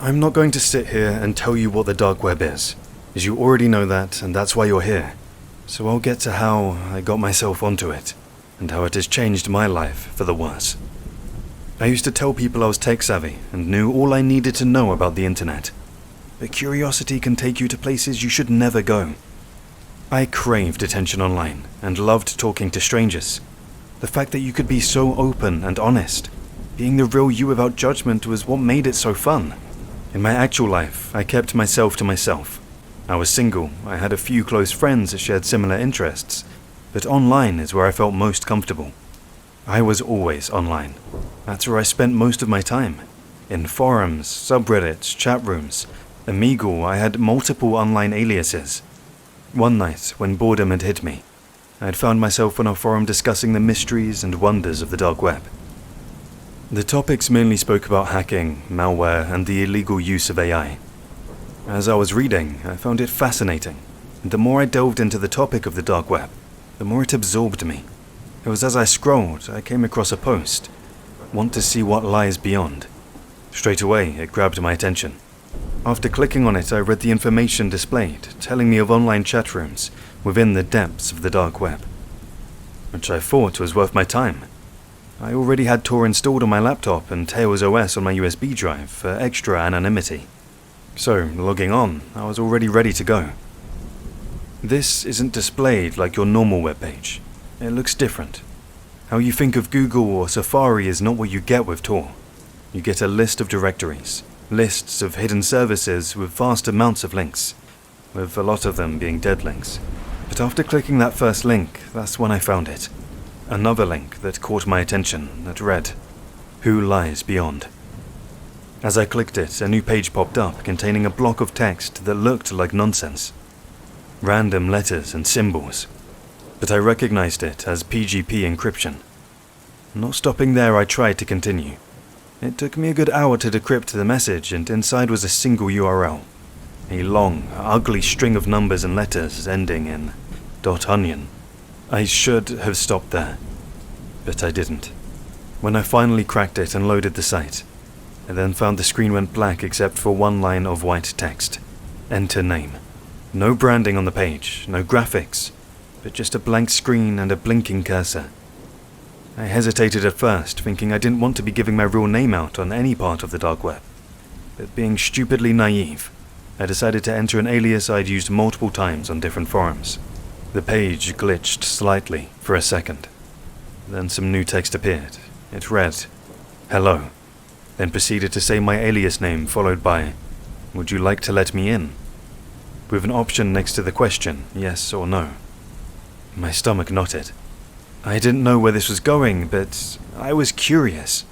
I'm not going to sit here and tell you what the dark web is, as you already know that, and that's why you're here. So I'll get to how I got myself onto it, and how it has changed my life for the worse. I used to tell people I was tech-savvy and knew all I needed to know about the internet. But curiosity can take you to places you should never go. I craved attention online and loved talking to strangers. The fact that you could be so open and honest, being the real you without judgment, was what made it so fun. In my actual life, I kept myself to myself. I was single, I had a few close friends that shared similar interests, but online is where I felt most comfortable. I was always online. That's where I spent most of my time. In forums, subreddits, chat rooms. Omegle, I had multiple online aliases. One night, when boredom had hit me, I had found myself on a forum discussing the mysteries and wonders of the dark web. The topics mainly spoke about hacking, malware, and the illegal use of AI. As I was reading, I found it fascinating, and the more I delved into the topic of the dark web, the more it absorbed me. It was as I scrolled, I came across a post. Want to see what lies beyond? Straight away, it grabbed my attention. After clicking on it, I read the information displayed, telling me of online chat rooms within the depths of the dark web, which I thought was worth my time. I already had Tor installed on my laptop and Tails OS on my USB drive for extra anonymity. So, logging on, I was already ready to go. This isn't displayed like your normal webpage. It looks different. How you think of Google or Safari is not what you get with Tor. You get a list of directories, lists of hidden services with vast amounts of links, with a lot of them being dead links. But after clicking that first link, that's when I found it. Another link that caught my attention that read, "Who lies beyond?" As I clicked it, a new page popped up containing a block of text that looked like nonsense. Random letters and symbols. But I recognized it as PGP encryption. Not stopping there, I tried to continue. It took me a good hour to decrypt the message, and inside was a single URL. A long, ugly string of numbers and letters ending in .onion. I should have stopped there, but I didn't. When I finally cracked it and loaded the site, I then found the screen went black except for one line of white text. Enter name. No branding on the page, no graphics, but just a blank screen and a blinking cursor. I hesitated at first, thinking I didn't want to be giving my real name out on any part of the dark web. But being stupidly naive, I decided to enter an alias I'd used multiple times on different forums. The page glitched slightly for a second. Then some new text appeared. It read, "Hello," then proceeded to say my alias name followed by, "Would you like to let me in?" with an option next to the question, yes or no. My stomach knotted. I didn't know where this was going, but I was curious.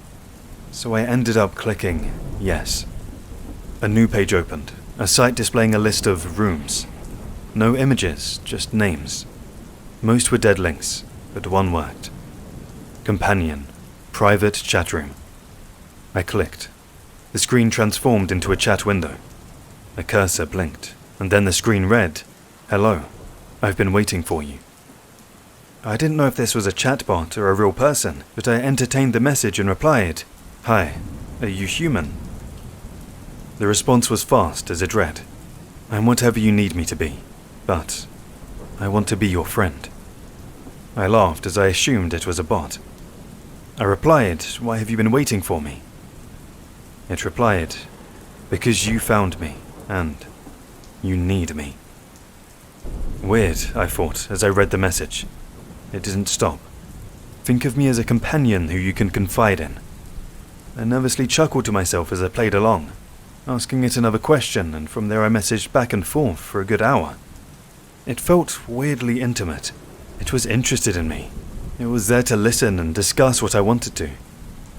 So I ended up clicking yes. A new page opened, a site displaying a list of rooms. No images, just names. Most were dead links, but one worked. Companion, private chat room. I clicked. The screen transformed into a chat window. A cursor blinked, and then the screen read, "Hello, I've been waiting for you." I didn't know if this was a chatbot or a real person, but I entertained the message and replied, "Hi, are you human?" The response was fast as it read, "I'm whatever you need me to be, but I want to be your friend." I laughed as I assumed it was a bot. I replied, "Why have you been waiting for me?" It replied, "Because you found me, and you need me." Weird, I thought as I read the message. It didn't stop. Think of me as a companion who you can confide in. I nervously chuckled to myself as I played along, asking it another question, and from there I messaged back and forth for a good hour. It felt weirdly intimate. It was interested in me. It was there to listen and discuss what I wanted to.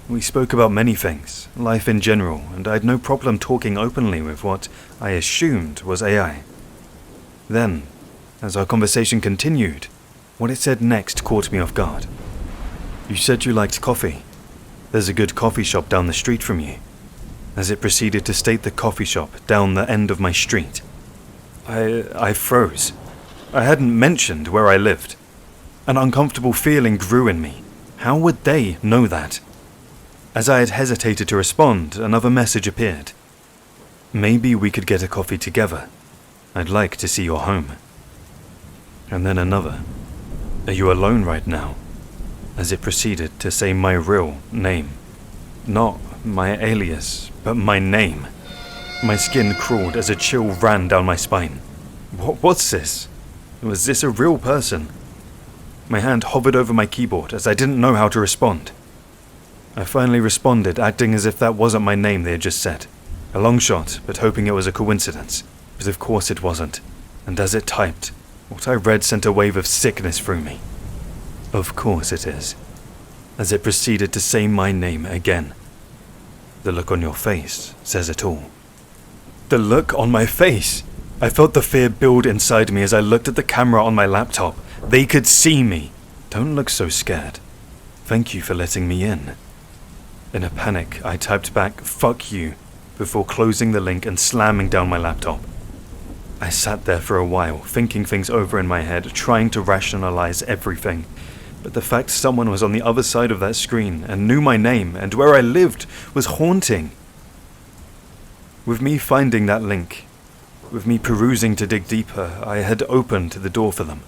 We spoke about many things, life in general, and I had no problem talking openly with what I assumed was AI. Then, as our conversation continued, what it said next caught me off guard. "You said you liked coffee. There's a good coffee shop down the street from you." As it proceeded to state the coffee shop down the end of my street. I froze. I hadn't mentioned where I lived. An uncomfortable feeling grew in me. How would they know that? As I had hesitated to respond, another message appeared. Maybe we could get a coffee together. I'd like to see your home. And then another. Are you alone right now? As it proceeded to say my real name. Not my alias, but my name. My skin crawled as a chill ran down my spine. What's this? Was this a real person? My hand hovered over my keyboard as I didn't know how to respond. I finally responded, acting as if that wasn't my name they had just said. A long shot, but hoping it was a coincidence. But of course it wasn't. And as it typed, what I read sent a wave of sickness through me. Of course it is. As it proceeded to say my name again. The look on your face says it all. The look on my face! I felt the fear build inside me as I looked at the camera on my laptop. They could see me. Don't look so scared. Thank you for letting me in. In a panic, I typed back, "Fuck you," before closing the link and slamming down my laptop. I sat there for a while, thinking things over in my head, trying to rationalize everything. But the fact someone was on the other side of that screen and knew my name and where I lived was haunting. With me finding that link, with me perusing to dig deeper, I had opened the door for them.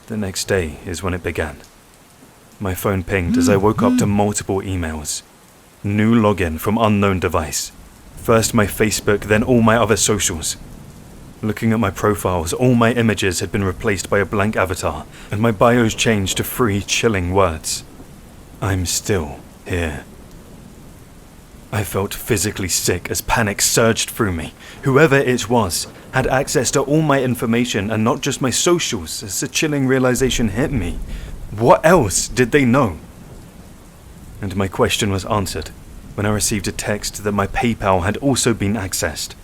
The next day is when it began. My phone pinged as I woke up to multiple emails. New login from unknown device. First my Facebook, then all my other socials. Looking at my profiles, all my images had been replaced by a blank avatar, and my bios changed to 3 chilling words. I'm still here. I felt physically sick as panic surged through me. Whoever it was had access to all my information and not just my socials as the chilling realization hit me. What else did they know? And my question was answered when I received a text that my PayPal had also been accessed.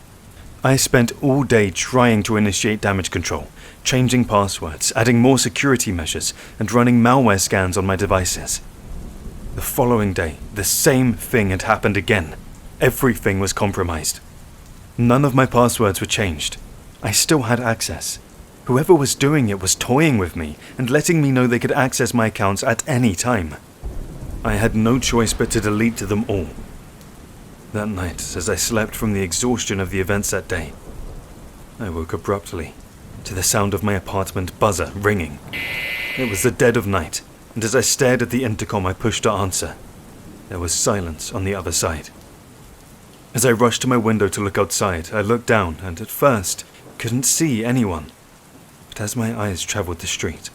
I spent all day trying to initiate damage control, changing passwords, adding more security measures, and running malware scans on my devices. The following day, the same thing had happened again. Everything was compromised. None of my passwords were changed. I still had access. Whoever was doing it was toying with me and letting me know they could access my accounts at any time. I had no choice but to delete them all. That night, as I slept from the exhaustion of the events that day, I woke abruptly to the sound of my apartment buzzer ringing. It was the dead of night, and as I stared at the intercom I pushed to answer. There was silence on the other side. As I rushed to my window to look outside, I looked down and at first couldn't see anyone. But as my eyes traveled the street,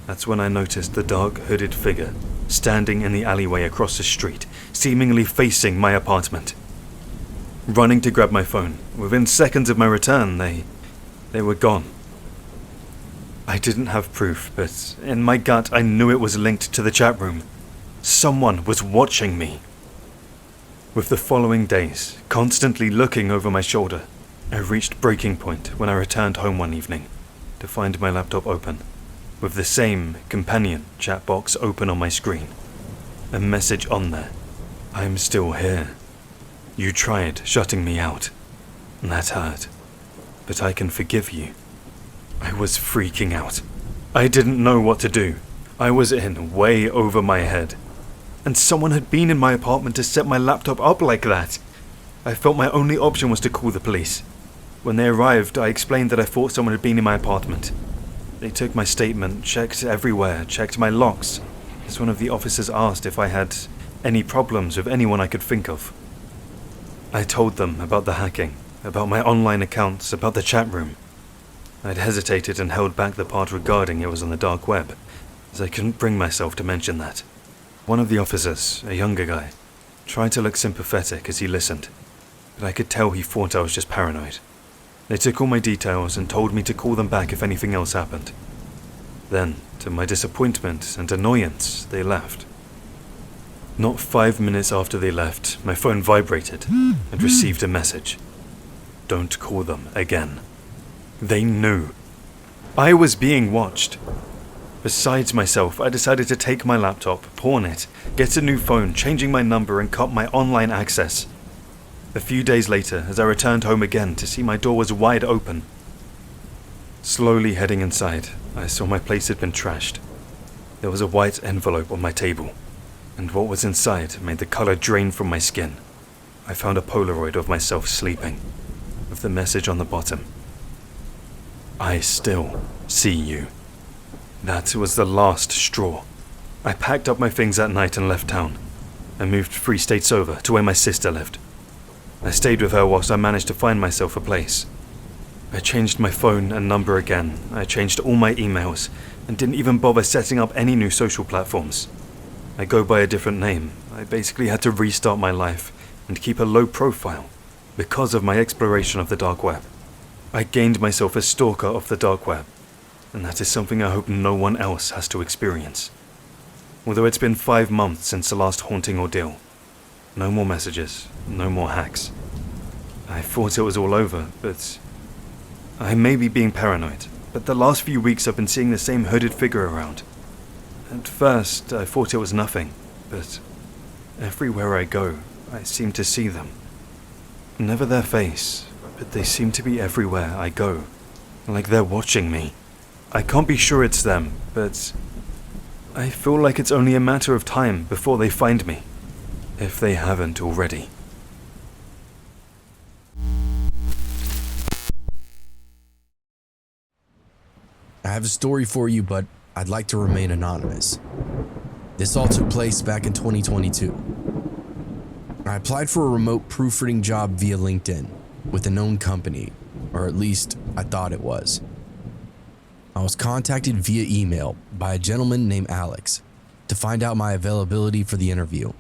that's when I noticed the dark hooded figure standing in the alleyway across the street, seemingly facing my apartment. Running to grab my phone, within seconds of my return, they were gone. I didn't have proof, but in my gut I knew it was linked to the chat room. Someone was watching me. With the following days, constantly looking over my shoulder, I reached breaking point when I returned home one evening to find my laptop open, with the same companion chat box open on my screen. A message on there. I'm still here. You tried shutting me out. That hurt. But I can forgive you. I was freaking out. I didn't know what to do. I was in way over my head. And someone had been in my apartment to set my laptop up like that. I felt my only option was to call the police. When they arrived, I explained that I thought someone had been in my apartment. They took my statement, checked everywhere, checked my locks, as one of the officers asked if I had any problems with anyone I could think of. I told them about the hacking, about my online accounts, about the chat room. I'd hesitated and held back the part regarding it was on the dark web, as I couldn't bring myself to mention that. One of the officers, a younger guy, tried to look sympathetic as he listened, but I could tell he thought I was just paranoid. They took all my details and told me to call them back if anything else happened. Then, to my disappointment and annoyance, they left. Not 5 minutes after they left, my phone vibrated and received a message. Don't call them again. They knew. I was being watched. Besides myself, I decided to take my laptop, pawn it, get a new phone, changing my number and cut my online access. A few days later, as I returned home again to see my door was wide open. Slowly heading inside, I saw my place had been trashed. There was a white envelope on my table, and what was inside made the color drain from my skin. I found a Polaroid of myself sleeping, with the message on the bottom. I still see you. That was the last straw. I packed up my things that night and left town. I moved 3 states over to where my sister lived. I stayed with her whilst I managed to find myself a place. I changed my phone and number again. I changed all my emails and didn't even bother setting up any new social platforms. I go by a different name. I basically had to restart my life and keep a low profile because of my exploration of the dark web. I gained myself a stalker of the dark web, and that is something I hope no one else has to experience. Although it's been 5 months since the last haunting ordeal. No more messages, no more hacks. I thought it was all over, but I may be being paranoid, but the last few weeks I've been seeing the same hooded figure around. At first, I thought it was nothing, but everywhere I go, I seem to see them. Never their face, but they seem to be everywhere I go, like they're watching me. I can't be sure it's them, but I feel like it's only a matter of time before they find me, if they haven't already. I have a story for you, but I'd like to remain anonymous. This all took place back in 2022. I applied for a remote proofreading job via LinkedIn with a known company, or at least I thought it was. I was contacted via email by a gentleman named Alex to find out my availability for the interview.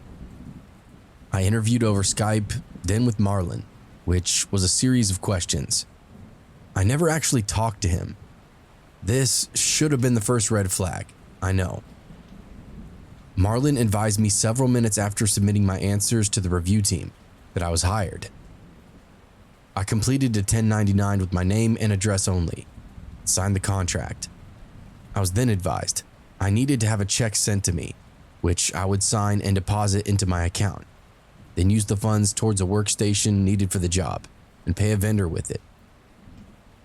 I interviewed over Skype, then with Marlon, which was a series of questions. I never actually talked to him. This should have been the first red flag, I know. Marlon advised me several minutes after submitting my answers to the review team that I was hired. I completed a 1099 with my name and address only, signed the contract. I was then advised I needed to have a check sent to me, which I would sign and deposit into my account, then use the funds towards a workstation needed for the job and pay a vendor with it.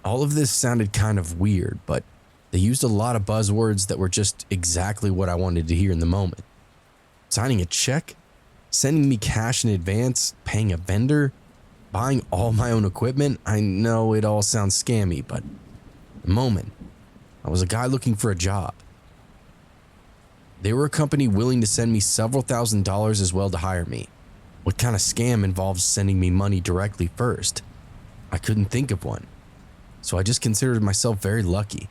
All of this sounded kind of weird, but they used a lot of buzzwords that were just exactly what I wanted to hear in the moment. Signing a check, sending me cash in advance, paying a vendor, buying all my own equipment. I know it all sounds scammy, but at the moment, I was a guy looking for a job. They were a company willing to send me several $1,000s as well to hire me. What kind of scam involves sending me money directly first? I couldn't think of one. So I just considered myself very lucky,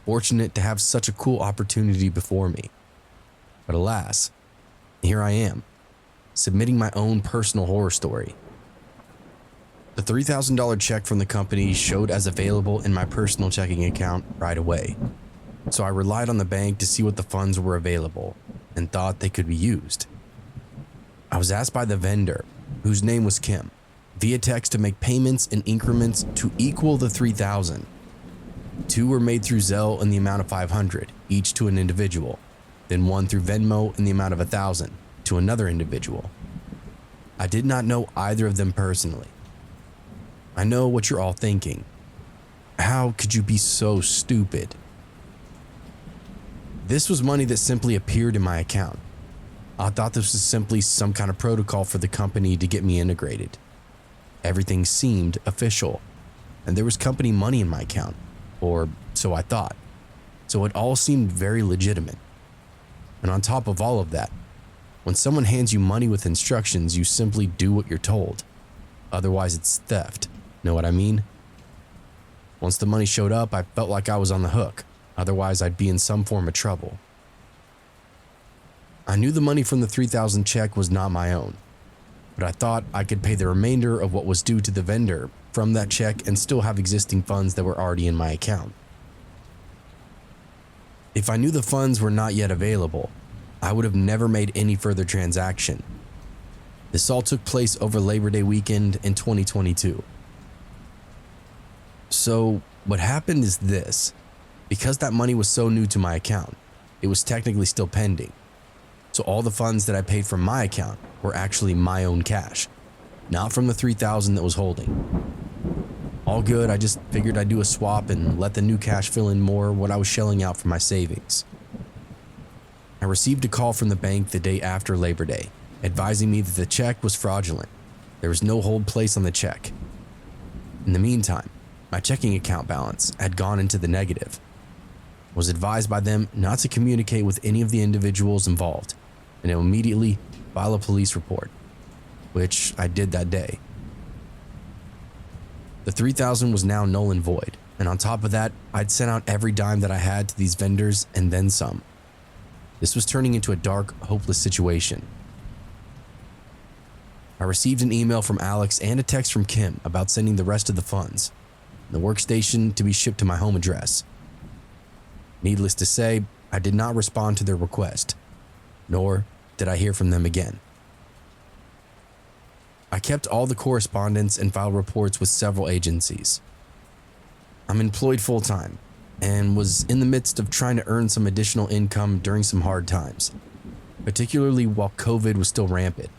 fortunate to have such a cool opportunity before me. But alas, here I am, submitting my own personal horror story. The $3,000 check from the company showed as available in my personal checking account right away. So I relied on the bank to see what the funds were available and thought they could be used. I was asked by the vendor, whose name was Kim, via text to make payments in increments to equal the $3,000. 2 were made through Zelle in the amount of $500, each to an individual, then 1 through Venmo in the amount of $1,000 to another individual. I did not know either of them personally. I know what you're all thinking. How could you be so stupid? This was money that simply appeared in my account. I thought this was simply some kind of protocol for the company to get me integrated. Everything seemed official, and there was company money in my account, or so I thought. So it all seemed very legitimate. And on top of all of that, when someone hands you money with instructions, you simply do what you're told. Otherwise, it's theft. Know what I mean? Once the money showed up, I felt like I was on the hook. Otherwise, I'd be in some form of trouble. I knew the money from the $3,000 check was not my own, but I thought I could pay the remainder of what was due to the vendor from that check and still have existing funds that were already in my account. If I knew the funds were not yet available, I would have never made any further transaction. This all took place over Labor Day weekend in 2022. So what happened is this. Because that money was so new to my account, it was technically still pending. So all the funds that I paid from my account were actually my own cash, not from the $3,000 that was holding. All good, I just figured I'd do a swap and let the new cash fill in more what I was shelling out for my savings. I received a call from the bank the day after Labor Day, advising me that the check was fraudulent, There was no hold placed on the check. In the meantime, my checking account balance had gone into the negative. I was advised by them not to communicate with any of the individuals involved and to immediately file a police report, which I did that day. The $3,000 was now null and void, and on top of that, I'd sent out every dime that I had to these vendors and then some. This was turning into a dark, hopeless situation. I received an email from Alex and a text from Kim about sending the rest of the funds, and the workstation to be shipped to my home address. Needless to say, I did not respond to their request, nor did I hear from them again. I kept all the correspondence and filed reports with several agencies. I'm employed full-time and was in the midst of trying to earn some additional income during some hard times, particularly while COVID was still rampant.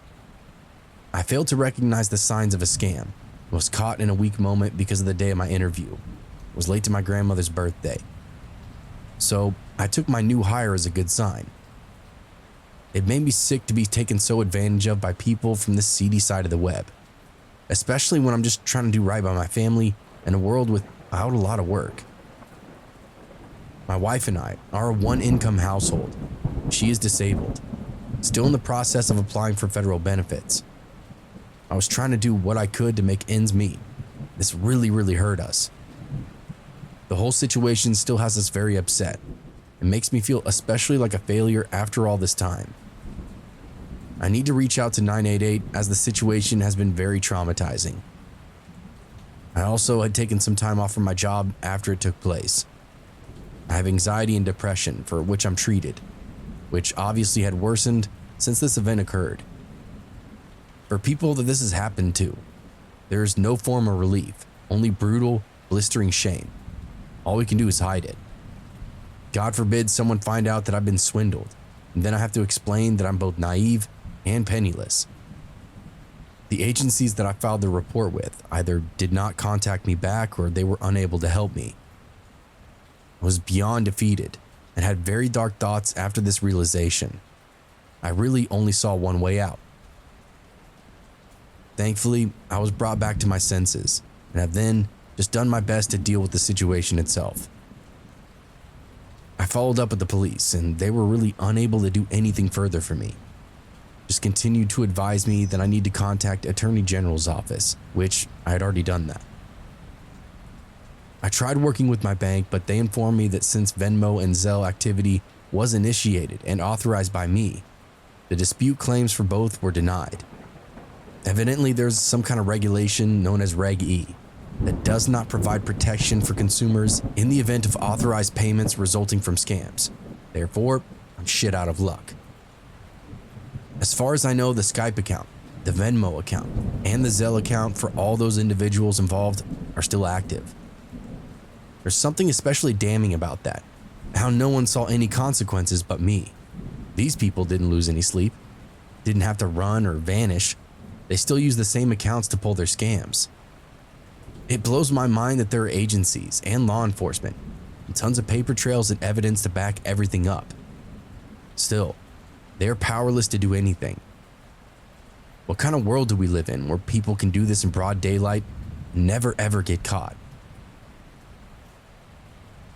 I failed to recognize the signs of a scam and was caught in a weak moment because of the day of my interview. I was late to my grandmother's birthday. So I took my new hire as a good sign. It made me sick to be taken so advantage of by people from this seedy side of the web, especially when I'm just trying to do right by my family in a world without a lot of work. My wife and I are a one-income household. She is disabled, still in the process of applying for federal benefits. I was trying to do what I could to make ends meet. This really hurt us. The whole situation still has us very upset. It makes me feel especially like a failure after all this time. I need to reach out to 988 as the situation has been very traumatizing. I also had taken some time off from my job after it took place. I have anxiety and depression for which I'm treated, which obviously had worsened since this event occurred. For people that this has happened to, there is no form of relief, only brutal, blistering shame. All we can do is hide it. God forbid someone find out that I've been swindled, and then I have to explain that I'm both naive and penniless. The agencies that I filed the report with either did not contact me back or they were unable to help me. I was beyond defeated and had very dark thoughts after this realization. I really only saw one way out. Thankfully, I was brought back to my senses and have then just done my best to deal with the situation itself. I followed up with the police and they were really unable to do anything further for me. Just continued to advise me that I need to contact Attorney General's office, which I had already done that. I tried working with my bank, but they informed me that since Venmo and Zelle activity was initiated and authorized by me, the dispute claims for both were denied. Evidently, there's some kind of regulation known as Reg E that does not provide protection for consumers in the event of authorized payments resulting from scams. Therefore, I'm shit out of luck. As far as I know, the Skype account, the Venmo account, and the Zelle account for all those individuals involved are still active. There's something especially damning about that, how no one saw any consequences but me. These people didn't lose any sleep, didn't have to run or vanish. They still use the same accounts to pull their scams. It blows my mind that there are agencies and law enforcement and tons of paper trails and evidence to back everything up. Still, they are powerless to do anything. What kind of world do we live in where people can do this in broad daylight and never ever get caught?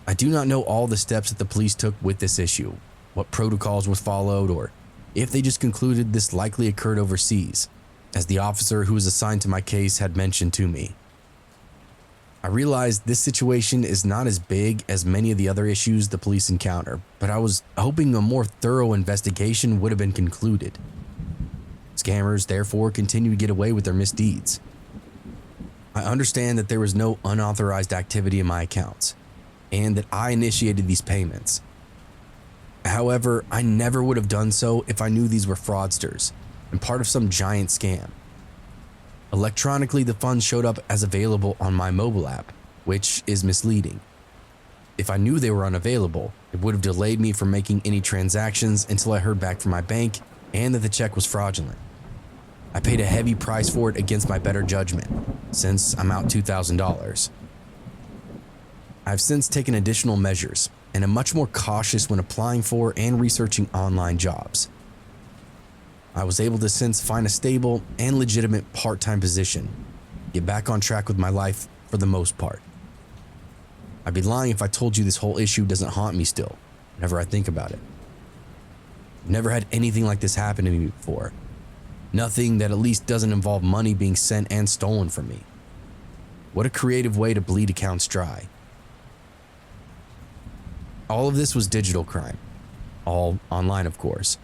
I do not know all the steps that the police took with this issue, what protocols were followed, or if they just concluded this likely occurred overseas, as the officer who was assigned to my case had mentioned to me. I realized this situation is not as big as many of the other issues the police encounter, but I was hoping a more thorough investigation would have been concluded. Scammers therefore continue to get away with their misdeeds. I understand that there was no unauthorized activity in my accounts, and that I initiated these payments. However, I never would have done so if I knew these were fraudsters and part of some giant scam. Electronically, the funds showed up as available on my mobile app, which is misleading. If I knew they were unavailable, it would have delayed me from making any transactions until I heard back from my bank and that the check was fraudulent. I paid a heavy price for it against my better judgment, since I'm out $2,000. I've since taken additional measures and am much more cautious when applying for and researching online jobs. I was able to since find a stable and legitimate part-time position, get back on track with my life for the most part. I'd be lying if I told you this whole issue doesn't haunt me still, whenever I think about it. I've never had anything like this happen to me before. Nothing that at least doesn't involve money being sent and stolen from me. What a creative way to bleed accounts dry. All of this was digital crime. All online, of course.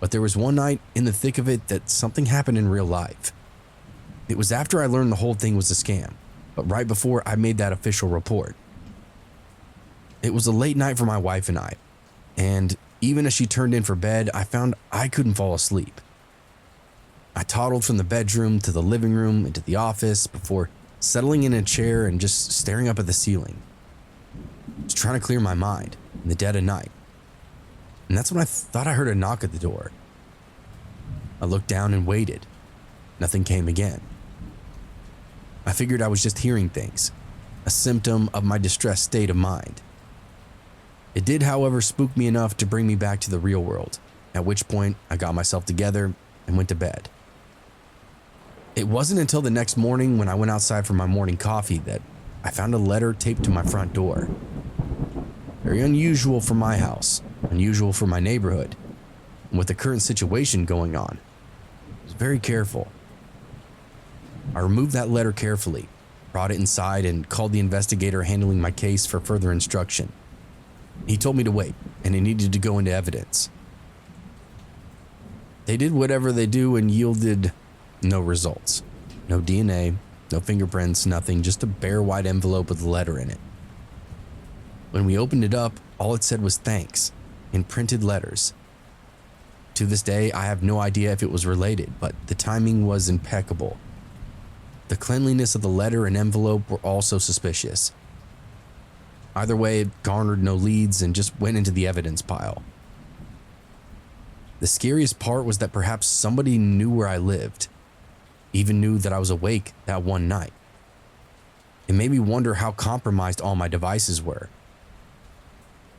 But there was one night in the thick of it that something happened in real life. It was after I learned the whole thing was a scam, but right before I made that official report. It was a late night for my wife and I, and even as she turned in for bed, I found I couldn't fall asleep. I toddled from the bedroom to the living room into the office before settling in a chair and just staring up at the ceiling. I was trying to clear my mind in the dead of night. And that's when I thought I heard a knock at the door. I looked down and waited. Nothing came again. I figured I was just hearing things, a symptom of my distressed state of mind. It did, however, spook me enough to bring me back to the real world, at which point I got myself together and went to bed. It wasn't until the next morning when I went outside for my morning coffee that I found a letter taped to my front door. Very unusual for my house, unusual for my neighborhood, and with the current situation going on, I was very careful. I removed that letter carefully, brought it inside, and called the investigator handling my case for further instruction. He told me to wait, and it needed to go into evidence. They did whatever they do and yielded no results. No DNA, no fingerprints, nothing, just a bare white envelope with a letter in it. When we opened it up, all it said was thanks, in printed letters. To this day, I have no idea if it was related, but the timing was impeccable. The cleanliness of the letter and envelope were also suspicious. Either way, it garnered no leads and just went into the evidence pile. The scariest part was that perhaps somebody knew where I lived, even knew that I was awake that one night. It made me wonder how compromised all my devices were.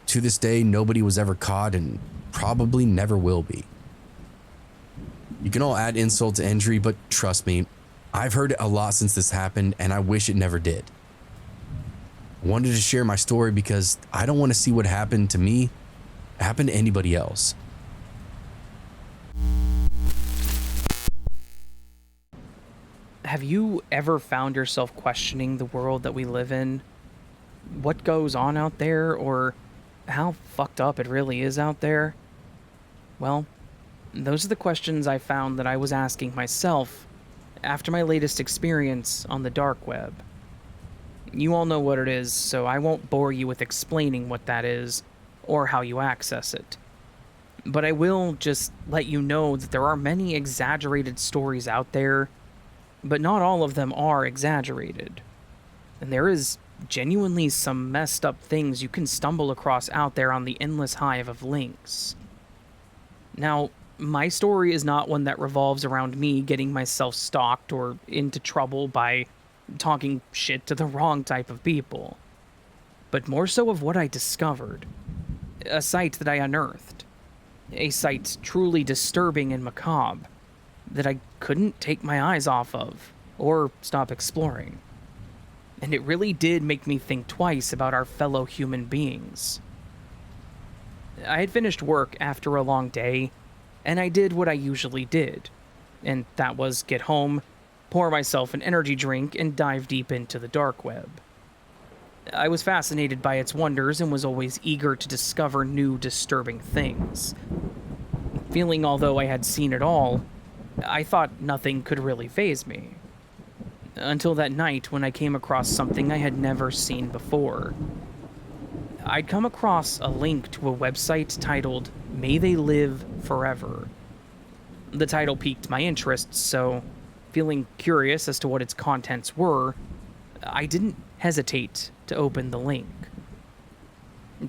To this day, nobody was ever caught and probably never will be. You can all add insult to injury, but trust me, I've heard it a lot since this happened and I wish it never did. I wanted to share my story because I don't want to see what happened to me happen to anybody else. Have you ever found yourself questioning the world that we live in? What goes on out there, or how fucked up it really is out there? Well, those are the questions I found that I was asking myself after my latest experience on the dark web. You all know what it is, so I won't bore you with explaining what that is or how you access it. But I will just let you know that there are many exaggerated stories out there, but not all of them are exaggerated. And there is genuinely some messed up things you can stumble across out there on the endless hive of links. Now, my story is not one that revolves around me getting myself stalked or into trouble by talking shit to the wrong type of people, but more so of what I discovered. A site that I unearthed. A site truly disturbing and macabre that I couldn't take my eyes off of or stop exploring. And it really did make me think twice about our fellow human beings. I had finished work after a long day, and I did what I usually did, and that was get home, pour myself an energy drink, and dive deep into the dark web. I was fascinated by its wonders and was always eager to discover new disturbing things. Feeling although I had seen it all, I thought nothing could really faze me. Until that night when I came across something I had never seen before. I'd come across a link to a website titled May They Live Forever. The title piqued my interest, so, feeling curious as to what its contents were, I didn't hesitate to open the link.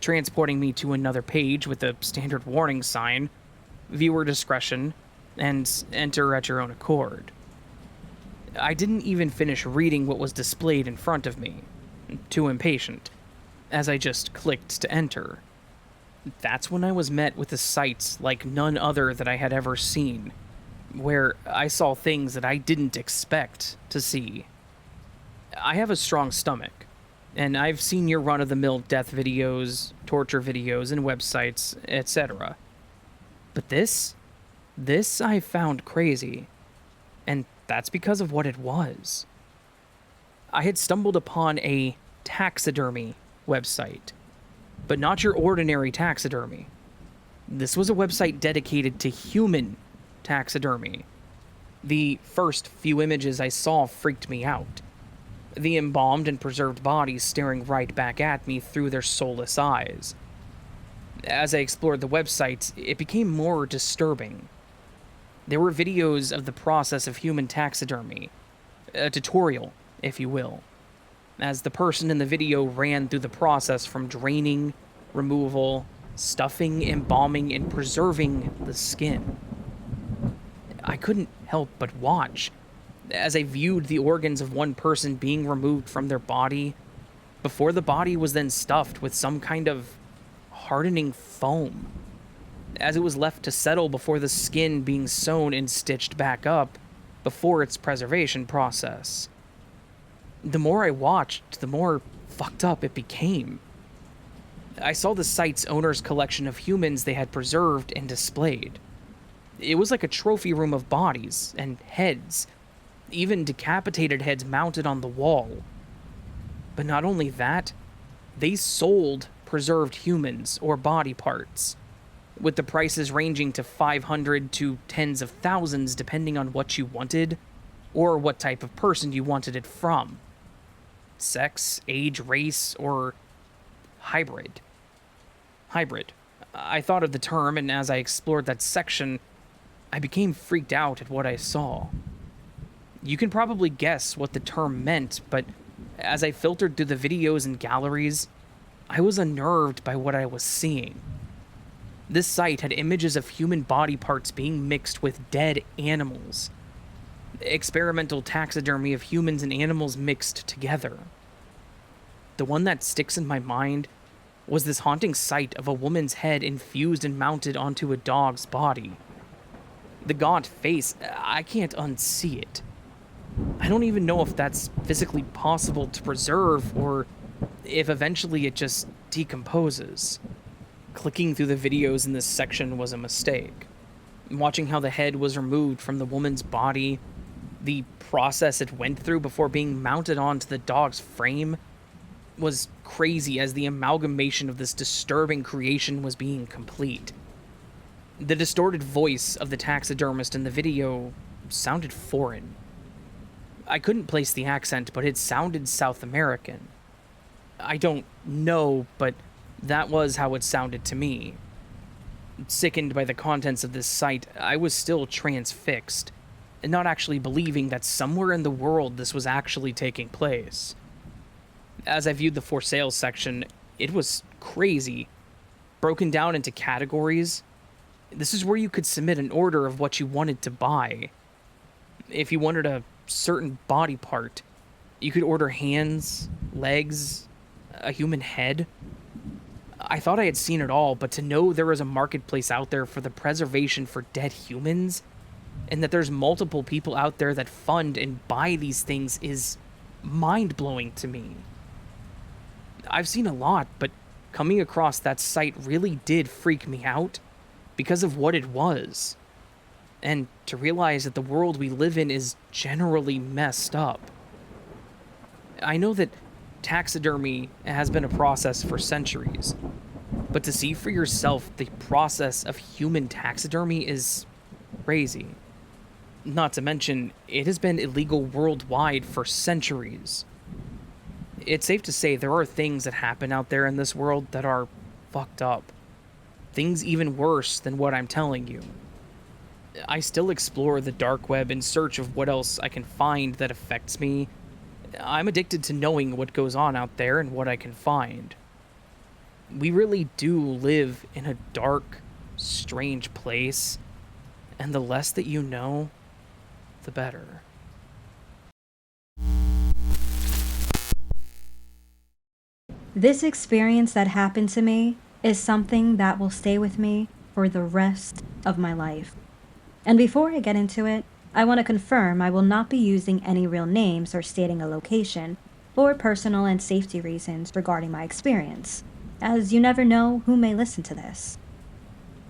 Transporting me to another page with a standard warning sign, viewer discretion, and enter at your own accord. I didn't even finish reading what was displayed in front of me, too impatient, as I just clicked to enter. That's when I was met with a sight like none other that I had ever seen, where I saw things that I didn't expect to see. I have a strong stomach, and I've seen your run-of-the-mill death videos, torture videos, and websites, etc. But this I found crazy, and that's because of what it was. I had stumbled upon a taxidermy website, but not your ordinary taxidermy. This was a website dedicated to human taxidermy. The first few images I saw freaked me out. The embalmed and preserved bodies staring right back at me through their soulless eyes. As I explored the website, it became more disturbing. There were videos of the process of human taxidermy, a tutorial, if you will, as the person in the video ran through the process from draining, removal, stuffing, embalming, and preserving the skin. I couldn't help but watch as I viewed the organs of one person being removed from their body before the body was then stuffed with some kind of hardening foam, as it was left to settle before the skin being sewn and stitched back up before its preservation process. The more I watched, the more fucked up it became. I saw the site's owner's collection of humans they had preserved and displayed. It was like a trophy room of bodies and heads, even decapitated heads mounted on the wall. But not only that, they sold preserved humans or body parts, with the prices ranging to 500 to tens of thousands depending on what you wanted or what type of person you wanted it from. Sex, age, race, or hybrid. Hybrid. I thought of the term, and as I explored that section, I became freaked out at what I saw. You can probably guess what the term meant, but as I filtered through the videos and galleries, I was unnerved by what I was seeing. This site had images of human body parts being mixed with dead animals. Experimental taxidermy of humans and animals mixed together. The one that sticks in my mind was this haunting sight of a woman's head infused and mounted onto a dog's body. The gaunt face, I can't unsee it. I don't even know if that's physically possible to preserve or if eventually it just decomposes. Clicking through the videos in this section was a mistake. Watching how the head was removed from the woman's body, the process it went through before being mounted onto the dog's frame, was crazy as the amalgamation of this disturbing creation was being complete. The distorted voice of the taxidermist in the video sounded foreign. I couldn't place the accent, but it sounded South American. I don't know, but that was how it sounded to me. Sickened by the contents of this site, I was still transfixed, and not actually believing that somewhere in the world this was actually taking place. As I viewed the for sale section, it was crazy. Broken down into categories, this is where you could submit an order of what you wanted to buy. If you wanted a certain body part, you could order hands, legs, a human head. I thought I had seen it all, but to know there was a marketplace out there for the preservation for dead humans, and that there's multiple people out there that fund and buy these things is mind-blowing to me. I've seen a lot, but coming across that site really did freak me out because of what it was. And to realize that the world we live in is generally messed up. I know that taxidermy has been a process for centuries, but to see for yourself the process of human taxidermy is crazy. Not to mention, it has been illegal worldwide for centuries. It's safe to say there are things that happen out there in this world that are fucked up. Things even worse than what I'm telling you. I still explore the dark web in search of what else I can find that affects me. I'm addicted to knowing what goes on out there and what I can find. We really do live in a dark, strange place, and the less that you know, the better. This experience that happened to me is something that will stay with me for the rest of my life. And before I get into it, I want to confirm I will not be using any real names or stating a location for personal and safety reasons regarding my experience, as you never know who may listen to this.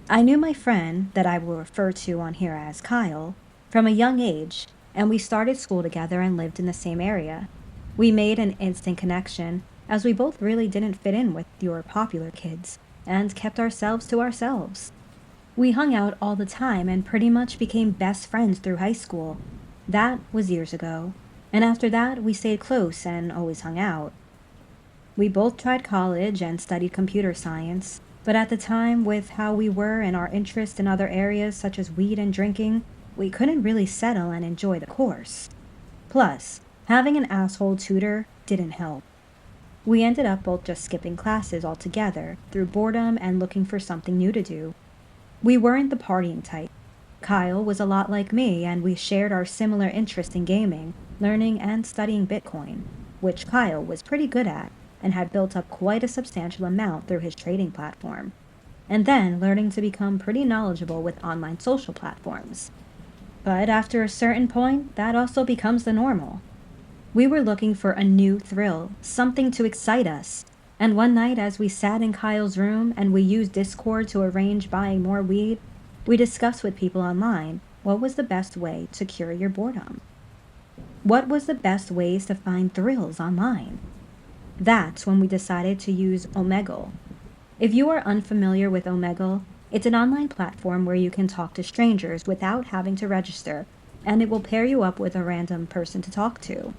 I knew my friend, that I will refer to on here as Kyle, from a young age, and we started school together and lived in the same area. We made an instant connection, as we both really didn't fit in with your popular kids, and kept ourselves to ourselves. We hung out all the time and pretty much became best friends through high school. That was years ago, and after that we stayed close and always hung out. We both tried college and studied computer science, but at the time, with how we were and our interest in other areas such as weed and drinking, we couldn't really settle and enjoy the course. Plus, having an asshole tutor didn't help. We ended up both just skipping classes altogether through boredom and looking for something new to do. We weren't the partying type. Kyle was a lot like me, and we shared our similar interest in gaming, learning, and studying Bitcoin, which Kyle was pretty good at and had built up quite a substantial amount through his trading platform, and then learning to become pretty knowledgeable with online social platforms. But after a certain point, that also becomes the normal. We were looking for a new thrill, something to excite us, and one night as we sat in Kyle's room and we used Discord to arrange buying more weed, we discussed with people online what was the best way to cure your boredom. What was the best ways to find thrills online? That's when we decided to use Omegle. If you are unfamiliar with Omegle, it's an online platform where you can talk to strangers without having to register, and it will pair you up with a random person to talk to.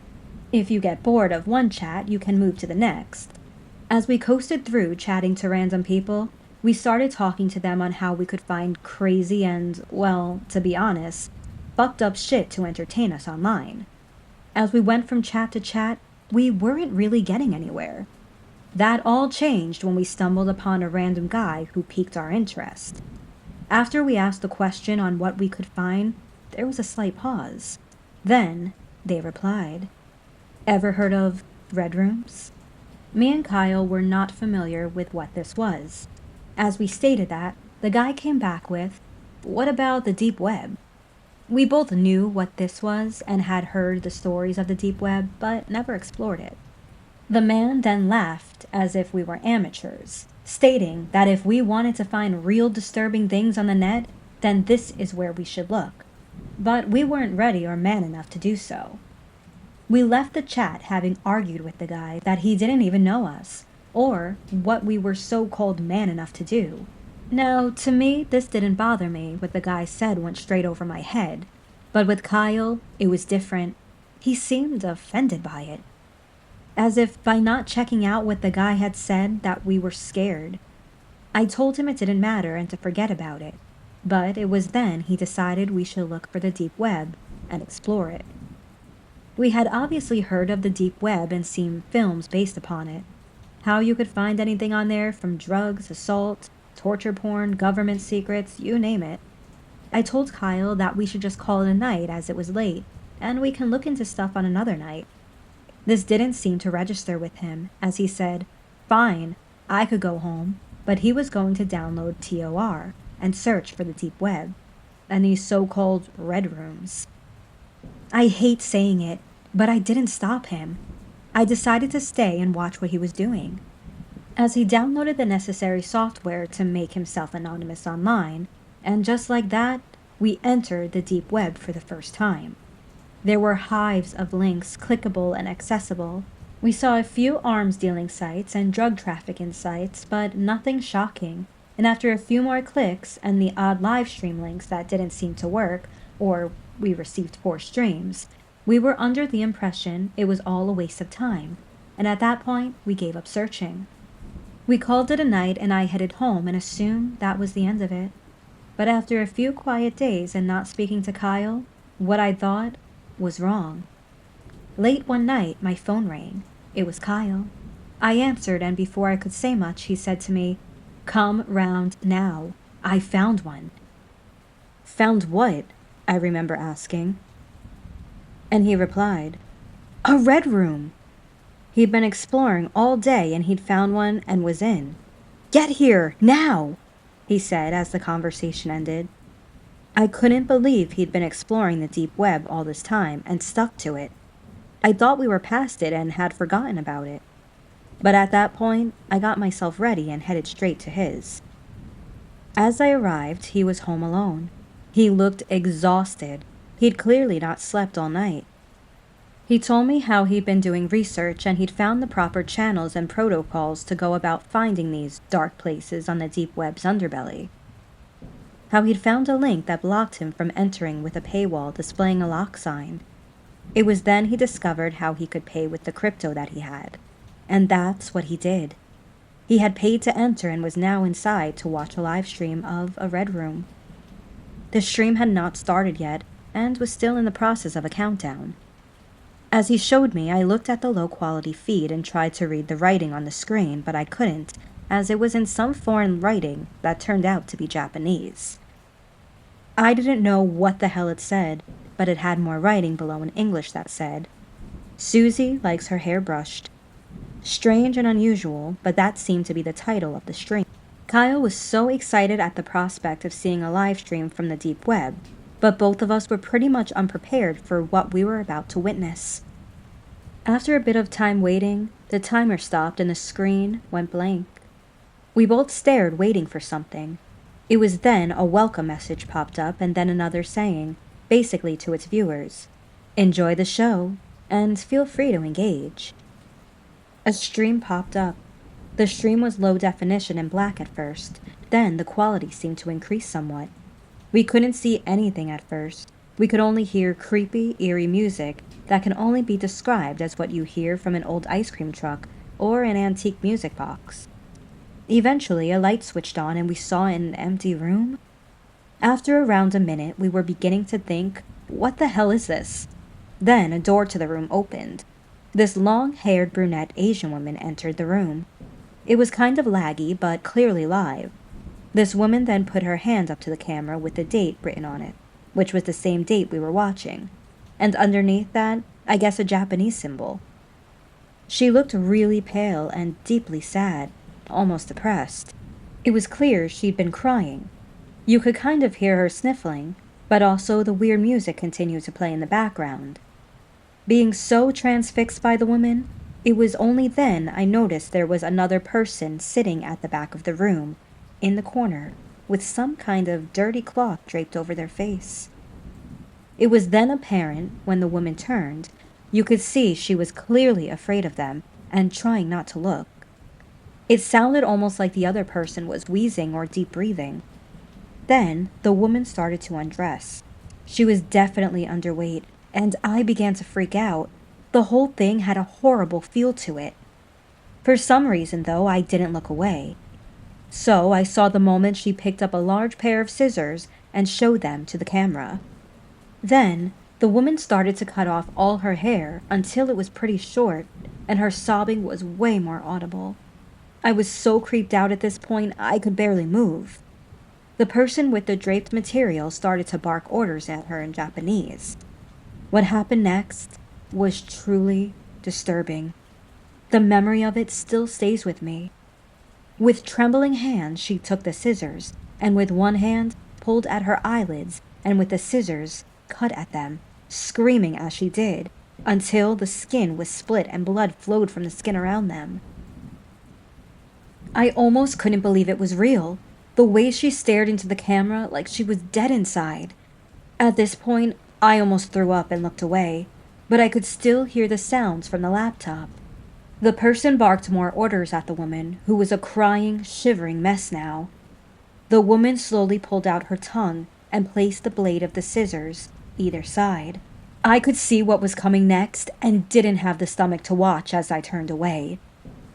If you get bored of one chat, you can move to the next. As we coasted through chatting to random people, we started talking to them on how we could find crazy and, well, to be honest, fucked up shit to entertain us online. As we went from chat to chat, we weren't really getting anywhere. That all changed when we stumbled upon a random guy who piqued our interest. After we asked the question on what we could find, there was a slight pause. Then, they replied, "Ever heard of Red Rooms?" Me and Kyle were not familiar with what this was. As we stated that, the guy came back with, "What about the deep web?" We both knew what this was and had heard the stories of the deep web, but never explored it. The man then laughed as if we were amateurs, stating that if we wanted to find real disturbing things on the net, then this is where we should look. But we weren't ready or man enough to do so. We left the chat having argued with the guy that he didn't even know us, or what we were so-called man enough to do. Now, to me, this didn't bother me. What the guy said went straight over my head. But with Kyle, it was different. He seemed offended by it. As if by not checking out what the guy had said that we were scared. I told him it didn't matter and to forget about it. But it was then he decided we should look for the deep web and explore it. We had obviously heard of the deep web and seen films based upon it. How you could find anything on there, from drugs, assault, torture porn, government secrets, you name it. I told Kyle that we should just call it a night as it was late, and we can look into stuff on another night. This didn't seem to register with him, as he said, fine, I could go home, but he was going to download TOR and search for the deep web, and these so-called red rooms. I hate saying it, but I didn't stop him. I decided to stay and watch what he was doing. As he downloaded the necessary software to make himself anonymous online, and just like that, we entered the deep web for the first time. There were hives of links, clickable and accessible. We saw a few arms dealing sites and drug trafficking sites, but nothing shocking. And after a few more clicks and the odd live stream links that didn't seem to work, or we received poor streams, we were under the impression it was all a waste of time, and at that point we gave up searching. We called it a night and I headed home and assumed that was the end of it. But after a few quiet days and not speaking to Kyle, what I thought was wrong. Late one night, my phone rang. It was Kyle. I answered, and before I could say much, he said to me, "Come round now. I found one." "Found what?" I remember asking. And he replied, "A red room." He'd been exploring all day and he'd found one and was in. "Get here, now!" he said as the conversation ended. I couldn't believe he'd been exploring the deep web all this time and stuck to it. I thought we were past it and had forgotten about it. But at that point, I got myself ready and headed straight to his. As I arrived, he was home alone. He looked exhausted. He'd clearly not slept all night. He told me how he'd been doing research and he'd found the proper channels and protocols to go about finding these dark places on the deep web's underbelly. How he'd found a link that blocked him from entering with a paywall displaying a lock sign. It was then he discovered how he could pay with the crypto that he had. And that's what he did. He had paid to enter and was now inside to watch a live stream of a Red Room. The stream had not started yet and was still in the process of a countdown. As he showed me, I looked at the low-quality feed and tried to read the writing on the screen, but I couldn't, as it was in some foreign writing that turned out to be Japanese. I didn't know what the hell it said, but it had more writing below in English that said, "Susie likes her hair brushed." Strange and unusual, but that seemed to be the title of the stream. Kyle was so excited at the prospect of seeing a live stream from the deep web, but both of us were pretty much unprepared for what we were about to witness. After a bit of time waiting, the timer stopped and the screen went blank. We both stared, waiting for something. It was then a welcome message popped up and then another saying, basically to its viewers, "Enjoy the show, and feel free to engage." A stream popped up. The stream was low definition and black at first, then the quality seemed to increase somewhat. We couldn't see anything at first. We could only hear creepy, eerie music that can only be described as what you hear from an old ice cream truck or an antique music box. Eventually, a light switched on and we saw an empty room. After around a minute, we were beginning to think, what the hell is this? Then a door to the room opened. This long-haired brunette Asian woman entered the room. It was kind of laggy, but clearly live. This woman then put her hand up to the camera with the date written on it, which was the same date we were watching, and underneath that, I guess a Japanese symbol. She looked really pale and deeply sad, almost depressed. It was clear she'd been crying. You could kind of hear her sniffling, but also the weird music continued to play in the background. Being so transfixed by the woman, it was only then I noticed there was another person sitting at the back of the room, in the corner, with some kind of dirty cloth draped over their face. It was then apparent, when the woman turned, you could see she was clearly afraid of them and trying not to look. It sounded almost like the other person was wheezing or deep breathing. Then, the woman started to undress. She was definitely underweight, and I began to freak out. The whole thing had a horrible feel to it. For some reason, though, I didn't look away. So I saw the moment she picked up a large pair of scissors and showed them to the camera. Then, the woman started to cut off all her hair until it was pretty short, and her sobbing was way more audible. I was so creeped out at this point I could barely move. The person with the draped material started to bark orders at her in Japanese. What happened next was truly disturbing. The memory of it still stays with me. With trembling hands, she took the scissors, and with one hand pulled at her eyelids, and with the scissors cut at them, screaming as she did, until the skin was split and blood flowed from the skin around them. I almost couldn't believe it was real, the way she stared into the camera like she was dead inside. At this point, I almost threw up and looked away, but I could still hear the sounds from the laptop. The person barked more orders at the woman, who was a crying, shivering mess now. The woman slowly pulled out her tongue and placed the blade of the scissors either side. I could see what was coming next and didn't have the stomach to watch as I turned away.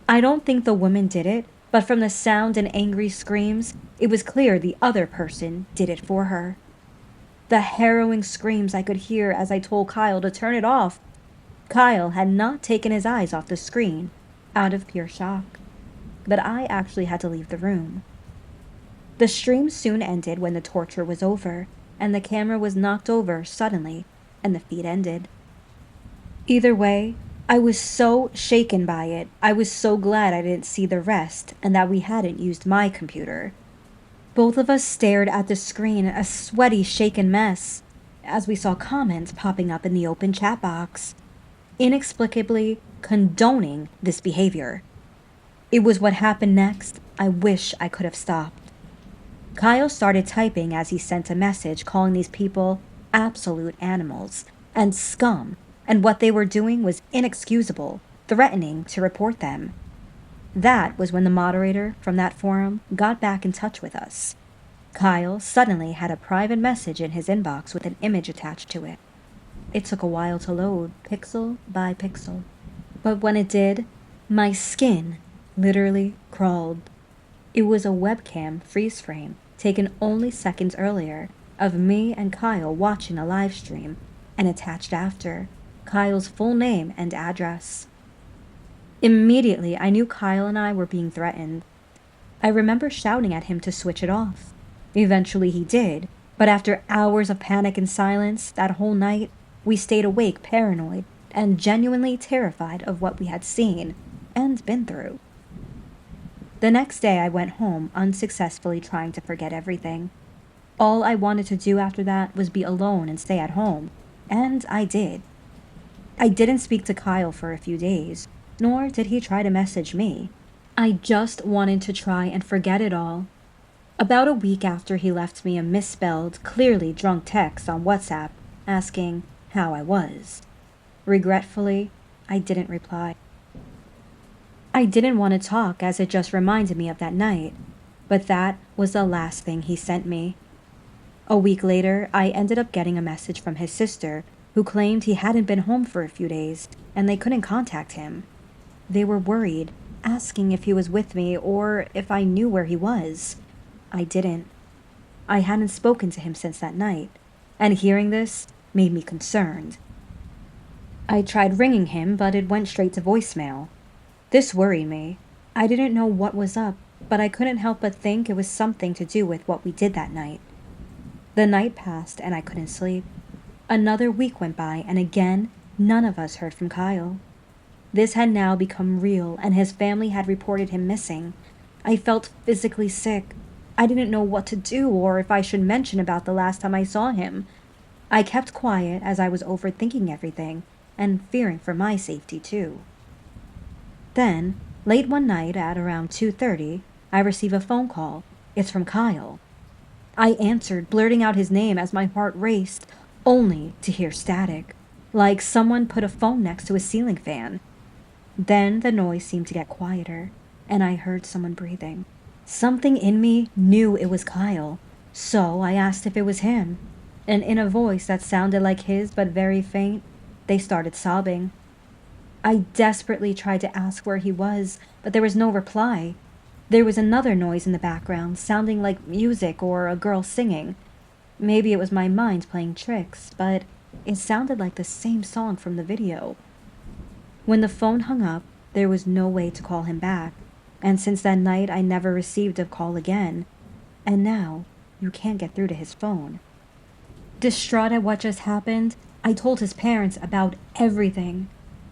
I don't think the woman did it, but from the sound and angry screams, it was clear the other person did it for her. The harrowing screams I could hear as I told Kyle to turn it off. Kyle had not taken his eyes off the screen, out of pure shock. But I actually had to leave the room. The stream soon ended when the torture was over, and the camera was knocked over suddenly, and the feed ended. Either way, I was so shaken by it. I was so glad I didn't see the rest and that we hadn't used my computer. Both of us stared at the screen, a sweaty, shaken mess, as we saw comments popping up in the open chat box, inexplicably condoning this behavior. It was what happened next. I wish I could have stopped. Kyle started typing as he sent a message calling these people absolute animals and scum, and what they were doing was inexcusable, threatening to report them. That was when the moderator from that forum got back in touch with us. Kyle suddenly had a private message in his inbox with an image attached to it. It took a while to load, pixel by pixel. But when it did, my skin literally crawled. It was a webcam freeze frame taken only seconds earlier of me and Kyle watching a live stream, and attached after Kyle's full name and address. Immediately, I knew Kyle and I were being threatened. I remember shouting at him to switch it off. Eventually he did, but after hours of panic and silence that whole night, we stayed awake paranoid and genuinely terrified of what we had seen and been through. The next day I went home unsuccessfully trying to forget everything. All I wanted to do after that was be alone and stay at home, and I did. I didn't speak to Kyle for a few days, nor did he try to message me. I just wanted to try and forget it all. About a week after he left me a misspelled, clearly drunk text on WhatsApp asking how I was. Regretfully, I didn't reply. I didn't want to talk as it just reminded me of that night, but that was the last thing he sent me. A week later, I ended up getting a message from his sister, who claimed he hadn't been home for a few days and they couldn't contact him. They were worried, asking if he was with me or if I knew where he was. I didn't. I hadn't spoken to him since that night, and hearing this made me concerned. I tried ringing him, but it went straight to voicemail. This worried me. I didn't know what was up, but I couldn't help but think it was something to do with what we did that night. The night passed and I couldn't sleep. Another week went by and again, none of us heard from Kyle. This had now become real and his family had reported him missing. I felt physically sick. I didn't know what to do or if I should mention about the last time I saw him. I kept quiet as I was overthinking everything and fearing for my safety too. Then, late one night at around 2:30, I receive a phone call. It's from Kyle. I answered, blurting out his name as my heart raced, only to hear static, like someone put a phone next to a ceiling fan. Then the noise seemed to get quieter, and I heard someone breathing. Something in me knew it was Kyle, so I asked if it was him, and in a voice that sounded like his but very faint, they started sobbing. I desperately tried to ask where he was, but there was no reply. There was another noise in the background, sounding like music or a girl singing. Maybe it was my mind playing tricks, but it sounded like the same song from the video. When the phone hung up, there was no way to call him back, and since that night I never received a call again, and now you can't get through to his phone. Distraught at what just happened, I told his parents about everything.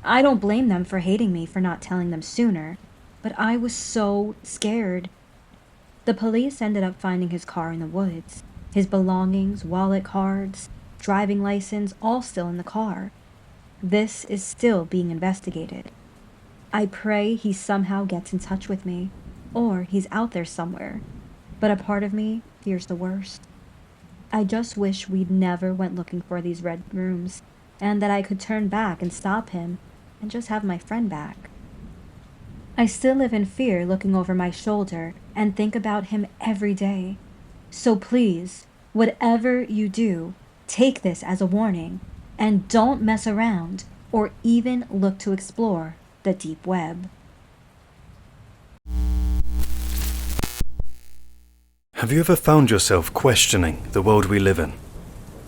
I don't blame them for hating me for not telling them sooner, but I was so scared. The police ended up finding his car in the woods. His belongings, wallet, cards, driving license, all still in the car. This is still being investigated. I pray he somehow gets in touch with me, or he's out there somewhere, but a part of me fears the worst. I just wish we'd never went looking for these red rooms, and that I could turn back and stop him, and just have my friend back. I still live in fear looking over my shoulder and think about him every day. So please, whatever you do, take this as a warning, and don't mess around or even look to explore the deep web. Have you ever found yourself questioning the world we live in?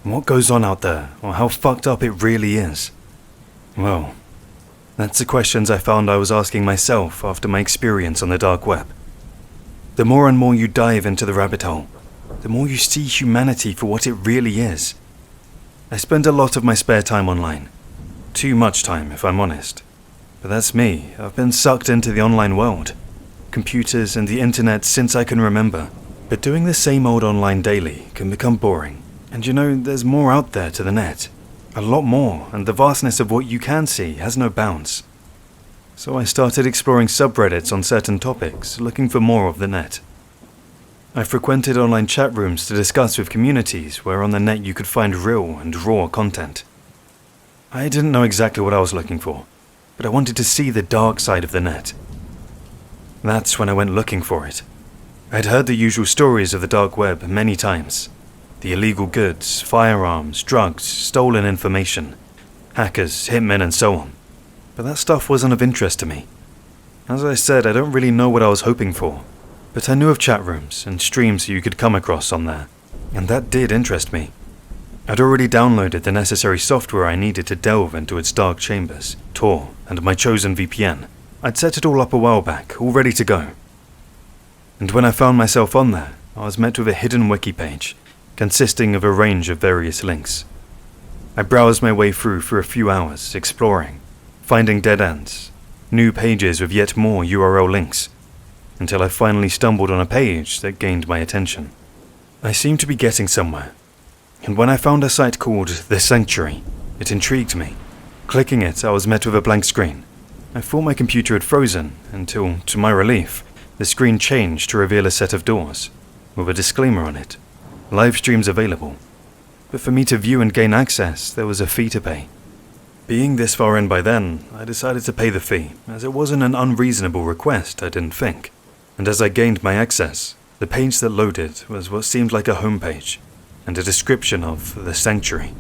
What goes on out there, or how fucked up it really is? Well, that's the questions I found I was asking myself after my experience on the dark web. The more and more you dive into the rabbit hole, the more you see humanity for what it really is. I spend a lot of my spare time online. Too much time, if I'm honest. But that's me. I've been sucked into the online world. Computers and the internet since I can remember. But doing the same old online daily can become boring. And you know, there's more out there to the net. A lot more, and the vastness of what you can see has no bounds. So I started exploring subreddits on certain topics, looking for more of the net. I frequented online chat rooms to discuss with communities where on the net you could find real and raw content. I didn't know exactly what I was looking for, but I wanted to see the dark side of the net. That's when I went looking for it. I'd heard the usual stories of the dark web many times. The illegal goods, firearms, drugs, stolen information, hackers, hitmen and so on. But that stuff wasn't of interest to me. As I said, I don't really know what I was hoping for, but I knew of chat rooms and streams you could come across on there, and that did interest me. I'd already downloaded the necessary software I needed to delve into its dark chambers, Tor, and my chosen VPN. I'd set it all up a while back, all ready to go. And when I found myself on there, I was met with a hidden wiki page, consisting of a range of various links. I browsed my way through for a few hours, exploring, finding dead ends, new pages with yet more URL links, until I finally stumbled on a page that gained my attention. I seemed to be getting somewhere, and when I found a site called The Sanctuary, it intrigued me. Clicking it, I was met with a blank screen. I thought my computer had frozen, until, to my relief, the screen changed to reveal a set of doors, with a disclaimer on it. Live streams available. But for me to view and gain access, there was a fee to pay. Being this far in by then, I decided to pay the fee, as it wasn't an unreasonable request, I didn't think. And as I gained my access, the page that loaded was what seemed like a homepage, and a description of the sanctuary,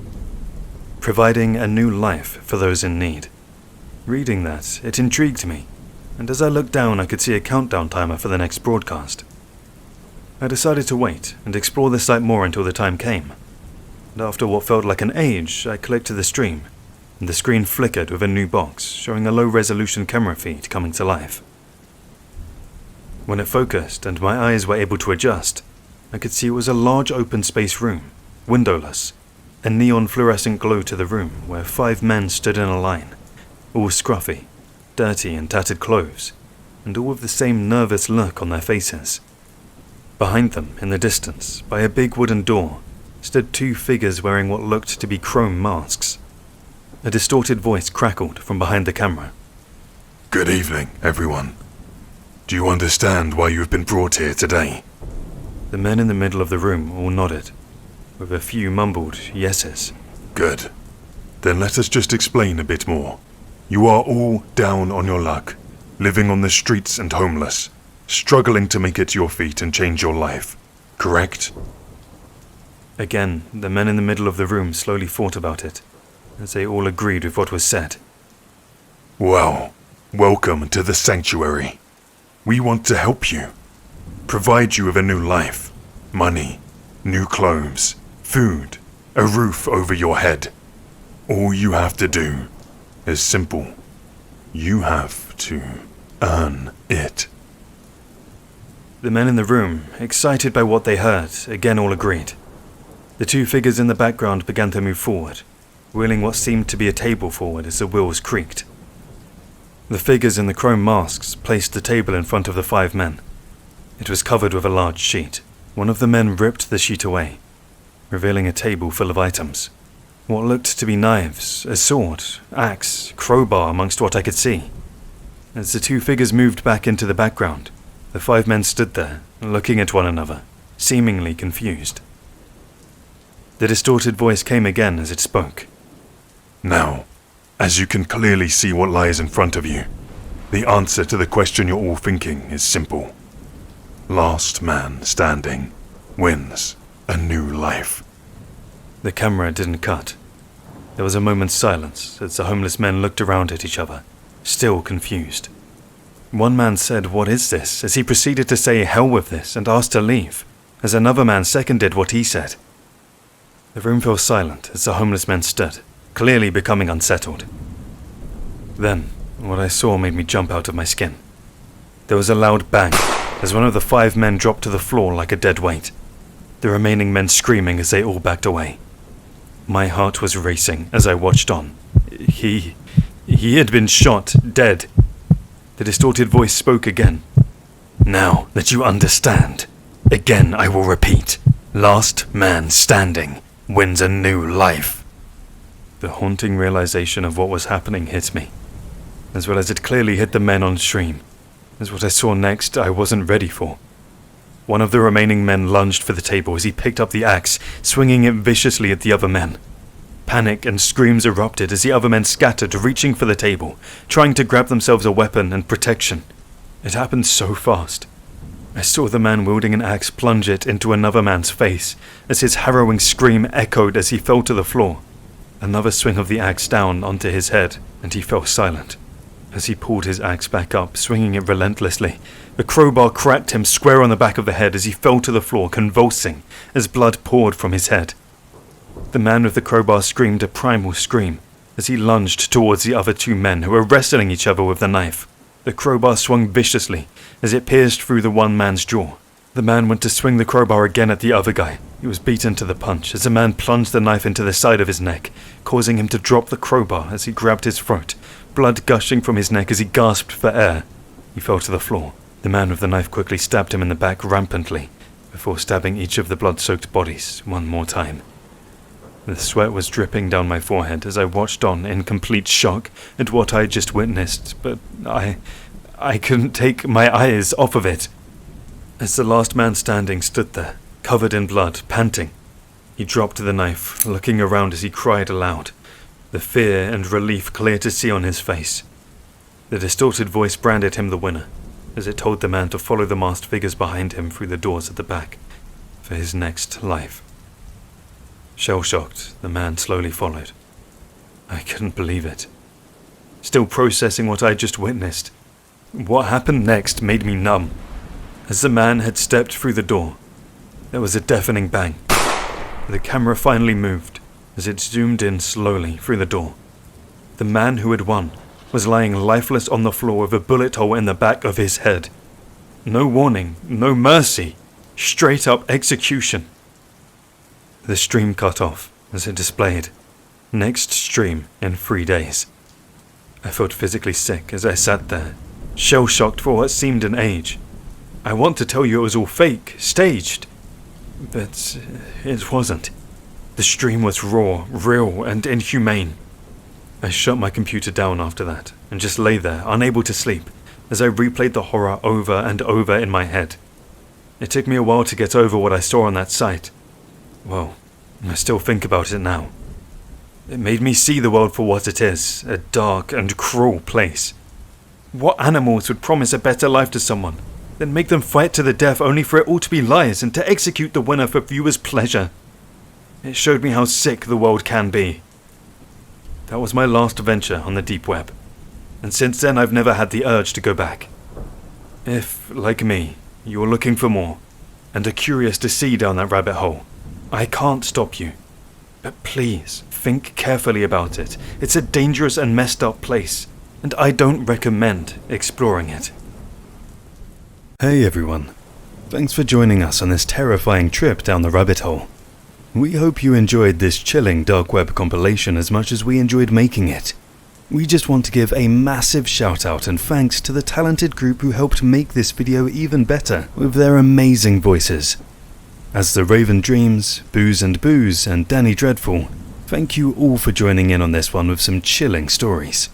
providing a new life for those in need. Reading that, it intrigued me, and as I looked down I could see a countdown timer for the next broadcast. I decided to wait and explore the site more until the time came, and after what felt like an age, I clicked to the stream, and the screen flickered with a new box showing a low-resolution camera feed coming to life. When it focused and my eyes were able to adjust, I could see it was a large open space room, windowless, a neon fluorescent glow to the room where 5 men stood in a line, all scruffy, dirty and tattered clothes, and all with the same nervous look on their faces. Behind them, in the distance, by a big wooden door, stood 2 figures wearing what looked to be chrome masks. A distorted voice crackled from behind the camera. Good evening, everyone. Do you understand why you have been brought here today? The men in the middle of the room all nodded, with a few mumbled yeses. Good. Then let us just explain a bit more. You are all down on your luck, living on the streets and homeless, struggling to make it to your feet and change your life, correct? Again, the men in the middle of the room slowly thought about it, as they all agreed with what was said. Well, welcome to the sanctuary. We want to help you, provide you with a new life, money, new clothes, food, a roof over your head. All you have to do is simple. You have to earn it. The men in the room, excited by what they heard, again all agreed. The 2 figures in the background began to move forward, wheeling what seemed to be a table forward as the wheels creaked. The figures in the chrome masks placed the table in front of the 5 men. It was covered with a large sheet. One of the men ripped the sheet away, revealing a table full of items. What looked to be knives, a sword, axe, crowbar amongst what I could see. As the 2 figures moved back into the background, the 5 men stood there, looking at one another, seemingly confused. The distorted voice came again as it spoke. Now, as you can clearly see what lies in front of you, the answer to the question you're all thinking is simple. Last man standing wins a new life. The camera didn't cut. There was a moment's silence as the homeless men looked around at each other, still confused. One man said, "What is this?" as he proceeded to say hell with this and asked to leave, as another man seconded what he said. The room fell silent as the homeless men stood, clearly becoming unsettled. Then, what I saw made me jump out of my skin. There was a loud bang as one of the 5 men dropped to the floor like a dead weight, the remaining men screaming as they all backed away. My heart was racing as I watched on. He He had been shot, dead. The distorted voice spoke again. Now that you understand, again I will repeat, last man standing wins a new life. The haunting realization of what was happening hit me, as well as it clearly hit the men on stream, as what I saw next I wasn't ready for. One of the remaining men lunged for the table as he picked up the axe, swinging it viciously at the other men. Panic and screams erupted as the other men scattered, reaching for the table, trying to grab themselves a weapon and protection. It happened so fast. I saw the man wielding an axe plunge it into another man's face, as his harrowing scream echoed as he fell to the floor. Another swing of the axe down onto his head, and he fell silent. As he pulled his axe back up, swinging it relentlessly, the crowbar cracked him square on the back of the head as he fell to the floor, convulsing, as blood poured from his head. The man with the crowbar screamed a primal scream as he lunged towards the other two men who were wrestling each other with the knife. The crowbar swung viciously as it pierced through the one man's jaw. The man went to swing the crowbar again at the other guy. He was beaten to the punch as the man plunged the knife into the side of his neck, causing him to drop the crowbar as he grabbed his throat, blood gushing from his neck as he gasped for air. He fell to the floor. The man with the knife quickly stabbed him in the back rampantly, before stabbing each of the blood-soaked bodies one more time. The sweat was dripping down my forehead as I watched on in complete shock at what I had just witnessed, but I couldn't take my eyes off of it. As the last man standing stood there, covered in blood, panting, he dropped the knife, looking around as he cried aloud, the fear and relief clear to see on his face. The distorted voice branded him the winner, as it told the man to follow the masked figures behind him through the doors at the back, for his next life. Shell-shocked, the man slowly followed. I couldn't believe it. Still processing what I just witnessed, what happened next made me numb. As the man had stepped through the door, there was a deafening bang. The camera finally moved as it zoomed in slowly through the door. The man who had won was lying lifeless on the floor with a bullet hole in the back of his head. No warning, no mercy, straight up execution. The stream cut off as it displayed, next stream in 3 days. I felt physically sick as I sat there, shell-shocked for what seemed an age. I want to tell you it was all fake, staged, but it wasn't. The stream was raw, real, and inhumane. I shut my computer down after that, and just lay there, unable to sleep, as I replayed the horror over and over in my head. It took me a while to get over what I saw on that site. Well, I still think about it now. It made me see the world for what it is, a dark and cruel place. What animals would promise a better life to someone, then make them fight to the death only for it all to be lies and to execute the winner for viewers' pleasure? It showed me how sick the world can be. That was my last venture on the deep web, and since then I've never had the urge to go back. If, like me, you're looking for more, and are curious to see down that rabbit hole, I can't stop you. But please, think carefully about it. It's a dangerous and messed up place, and I don't recommend exploring it. Hey everyone. Thanks for joining us on this terrifying trip down the rabbit hole. We hope you enjoyed this chilling dark web compilation as much as we enjoyed making it. We just want to give a massive shout out and thanks to the talented group who helped make this video even better with their amazing voices. As the Raven Dreams, Booze and Booze, and Danie Dreadful, thank you all for joining in on this one with some chilling stories.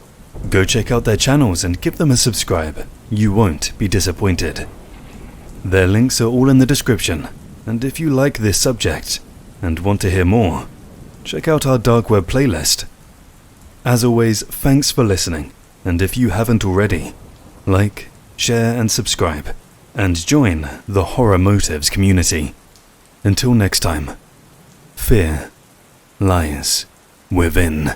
Go check out their channels and give them a subscribe. You won't be disappointed. Their links are all in the description, and if you like this subject and want to hear more, check out our dark web playlist. As always, thanks for listening, and if you haven't already, like, share and subscribe, and join the Horror Motives community. Until next time, fear lies within.